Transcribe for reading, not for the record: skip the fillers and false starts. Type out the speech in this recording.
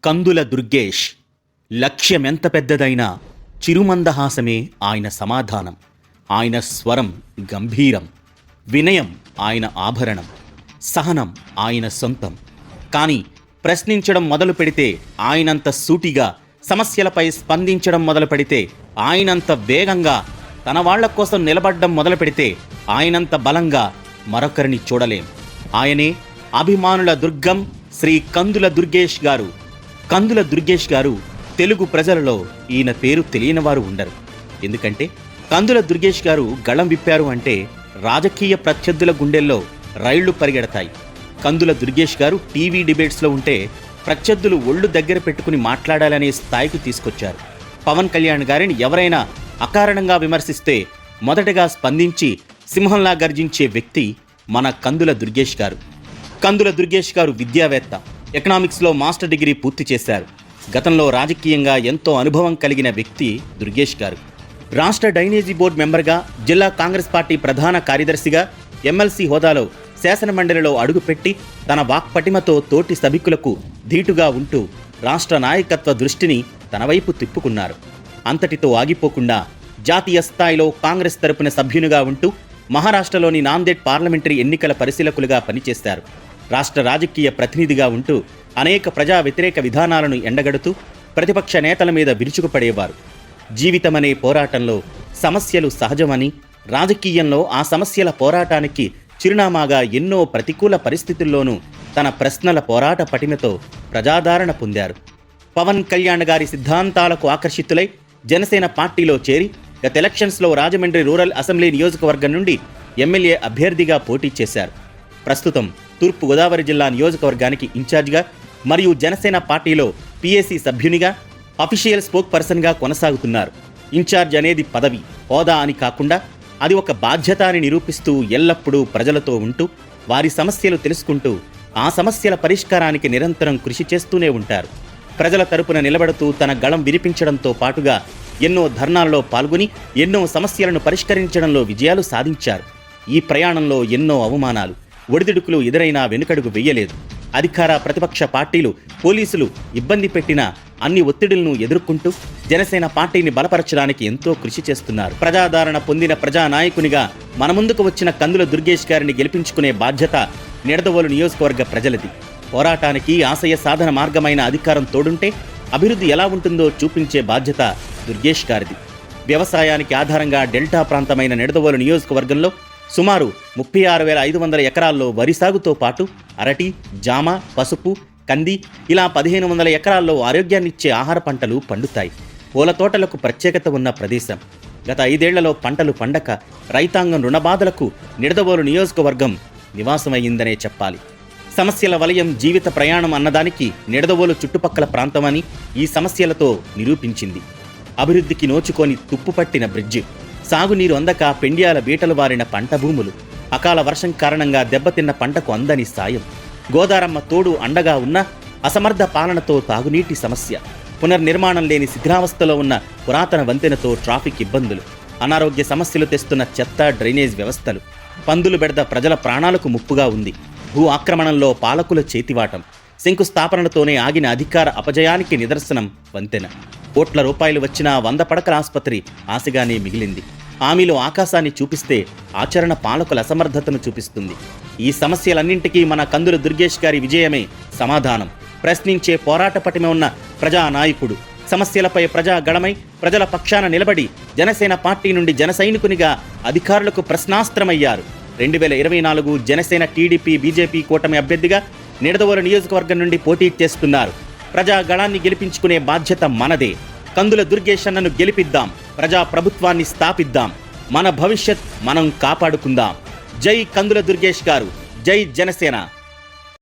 కందుల దుర్గేష్. లక్ష్యమెంత పెద్దదైనా చిరుమందహాసమే ఆయన సమాధానం. ఆయన స్వరం గంభీరం, వినయం ఆయన ఆభరణం, సహనం ఆయన సొంతం. కానీ ప్రశ్నించడం మొదలు పెడితే ఆయనంత సూటిగా, సమస్యలపై స్పందించడం మొదలు పెడితే ఆయనంత వేగంగా, తన వాళ్ల కోసం నిలబడ్డం మొదలు పెడితే ఆయనంత బలంగా మరొకరిని చూడలేం. ఆయనే అభిమానుల దుర్గం శ్రీ కందుల దుర్గేష్ గారు. కందుల దుర్గేష్ గారు తెలుగు ప్రజలలో ఈయన పేరు తెలియని వారు ఉండరు. ఎందుకంటే కందుల దుర్గేష్ గారు గళం విప్పారు అంటే రాజకీయ ప్రత్యర్థుల గుండెల్లో రైళ్లు పరిగెడతాయి. కందుల దుర్గేష్ గారు టీవీ డిబేట్స్లో ఉంటే ప్రత్యర్థులు ఒళ్ళు దగ్గర పెట్టుకుని మాట్లాడాలనే స్థాయికి తీసుకొచ్చారు. పవన్ కళ్యాణ్ గారిని ఎవరైనా అకారణంగా విమర్శిస్తే మొదటగా స్పందించి సింహంలా గర్జించే వ్యక్తి మన కందుల దుర్గేష్ గారు. కందుల దుర్గేష్ గారు విద్యావేత్త, ఎకనామిక్స్లో మాస్టర్ డిగ్రీ పూర్తి చేశారు. గతంలో రాజకీయంగా ఎంతో అనుభవం కలిగిన వ్యక్తి దుర్గేష్ గారు. రాష్ట్ర డ్రైనేజీ బోర్డు మెంబర్గా, జిల్లా కాంగ్రెస్ పార్టీ ప్రధాన కార్యదర్శిగా, ఎమ్మెల్సీ హోదాలో శాసనమండలిలో అడుగుపెట్టి తన వాక్పటిమతో తోటి సభికులకు ధీటుగా ఉంటూ రాష్ట్ర నాయకత్వ దృష్టిని తన వైపు తిప్పుకున్నారు. అంతటితో ఆగిపోకుండా జాతీయ స్థాయిలో కాంగ్రెస్ తరపున సభ్యునిగా ఉంటూ మహారాష్ట్రలోని నాందేడ్ పార్లమెంటరీ ఎన్నికల పరిశీలకులుగా పనిచేశారు. రాష్ట్ర రాజకీయ ప్రతినిధిగా ఉంటూ అనేక ప్రజా వ్యతిరేక విధానాలను ఎండగడుతూ ప్రతిపక్ష నేతల మీద విరుచుకుపడేవారు. జీవితమనే పోరాటంలో సమస్యలు సహజమని, రాజకీయంలో ఆ సమస్యల పోరాటానికి చిరునామాగా ఎన్నో ప్రతికూల పరిస్థితుల్లోనూ తన ప్రశ్నల పోరాట పటిమతో ప్రజాదరణ పొందారు. పవన్ కళ్యాణ్ గారి సిద్ధాంతాలకు ఆకర్షితులై జనసేన పార్టీలో చేరి గత ఎలక్షన్స్లో రాజమండ్రి రూరల్ అసెంబ్లీ నియోజకవర్గం నుండి ఎమ్మెల్యే అభ్యర్థిగా పోటీ చేశారు. ప్రస్తుతం తూర్పు గోదావరి జిల్లా నియోజకవర్గానికి ఇన్ఛార్జిగా మరియు జనసేన పార్టీలో పిఏసీ సభ్యునిగా, అఫీషియల్ స్పోక్ పర్సన్గా కొనసాగుతున్నారు. ఇన్ఛార్జ్ అనేది పదవి, హోదా అని కాకుండా అది ఒక బాధ్యత అని నిరూపిస్తూ ఎల్లప్పుడూ ప్రజలతో ఉంటూ వారి సమస్యలు తెలుసుకుంటూ ఆ సమస్యల పరిష్కారానికి నిరంతరం కృషి చేస్తూనే ఉంటారు. ప్రజల తరపున నిలబడుతూ తన గళం వినిపించడంతో పాటుగా ఎన్నో ధర్నాల్లో పాల్గొని ఎన్నో సమస్యలను పరిష్కరించడంలో విజయాలు సాధించారు. ఈ ప్రయాణంలో ఎన్నో అవమానాలు, ఒడిదుడుకులు ఎదురైనా వెనుకడుగు వెయ్యలేదు. అధికార ప్రతిపక్ష పార్టీలు, పోలీసులు ఇబ్బంది పెట్టిన అన్ని ఒత్తిడులను ఎదుర్కొంటూ జనసేన పార్టీని బలపరచడానికి ఎంతో కృషి చేస్తున్నారు. ప్రజాదరణ పొందిన ప్రజానాయకునిగా మన ముందుకు వచ్చిన కందుల దుర్గేష్ గారిని గెలిపించుకునే బాధ్యత నిడదవోలు నియోజకవర్గ ప్రజలది. పోరాటానికి ఆశయ సాధన మార్గమైన అధికారం తోడుంటే అభివృద్ధి ఎలా ఉంటుందో చూపించే బాధ్యత దుర్గేష్ గారిది. వ్యవసాయానికి ఆధారంగా డెల్టా ప్రాంతమైన నిడదవోలు నియోజకవర్గంలో సుమారు 36,500 ఎకరాల్లో వరి సాగుతో పాటు అరటి, జామ, పసుపు, కంది ఇలా 1,500 ఎకరాల్లో ఆరోగ్యాన్నిచ్చే ఆహార పంటలు పండుతాయి. పూల తోటలకు ప్రత్యేకత ఉన్న ప్రదేశం. గత 5 ఏళ్లలో పంటలు పండక రైతాంగం రుణబాధలకు నిడదవోలు నియోజకవర్గం నివాసమయ్యిందనే చెప్పాలి. సమస్యల వలయం జీవిత ప్రయాణం అన్నదానికి నిడదవోలు చుట్టుపక్కల ప్రాంతమని ఈ సమస్యలతో నిరూపించింది. అభివృద్ధికి నోచుకొని తుప్పుపట్టిన బ్రిడ్జి, సాగునీరు అందక పెండ్యాల బీటలు వారిన పంట భూములు, అకాల వర్షం కారణంగా దెబ్బతిన్న పంటకు అందని సాయం, గోదారమ్మ తోడు అండగా ఉన్న అసమర్థ పాలనతో తాగునీటి సమస్య, పునర్నిర్మాణం లేని శిథిలావస్థలో ఉన్న పురాతన వంతెనతో ట్రాఫిక్ ఇబ్బందులు, అనారోగ్య సమస్యలు తెస్తున్న చెత్త, డ్రైనేజ్ వ్యవస్థలు, పందులు బెడద ప్రజల ప్రాణాలకు ముప్పుగా ఉంది. భూ ఆక్రమణంలో పాలకుల చేతివాటం, శంకుస్థాపనలతోనే ఆగిన అధికార అపజయానికి నిదర్శనం వంతెన. కోట్ల రూపాయలు వచ్చిన 100 పడకల ఆసుపత్రి ఆశగానే మిగిలింది. హామీలో ఆకాశాన్ని చూపిస్తే ఆచరణ పాలకుల అసమర్థతను చూపిస్తుంది. ఈ సమస్యలన్నింటికీ మన కందుల దుర్గేష్ గారి విజయమే సమాధానం. ప్రశ్నించే పోరాట పటిమ ఉన్న ప్రజానాయకుడు, సమస్యలపై ప్రజాగళమై ప్రజల పక్షాన నిలబడి జనసేన పార్టీ నుండి జనసైనికునిగా అధికారులకు ప్రశ్నాస్త్రమయ్యారు. 2024 జనసేన, టీడీపీ, బీజేపీ కూటమి అభ్యర్థిగా నిడదవోలు నియోజకవర్గం నుండి పోటీ చేస్తున్నారు. ప్రజాగళాన్ని గెలిపించుకునే బాధ్యత మనదే. కందుల దుర్గేష్ అన్నను గెలిపిద్దాం, ప్రజా ప్రభుత్వాన్ని స్థాపిద్దాం, మన భవిష్యత్ మనం కాపాడుకుందాం. జై కందుల దుర్గేష్ గారు, జై జనసేన.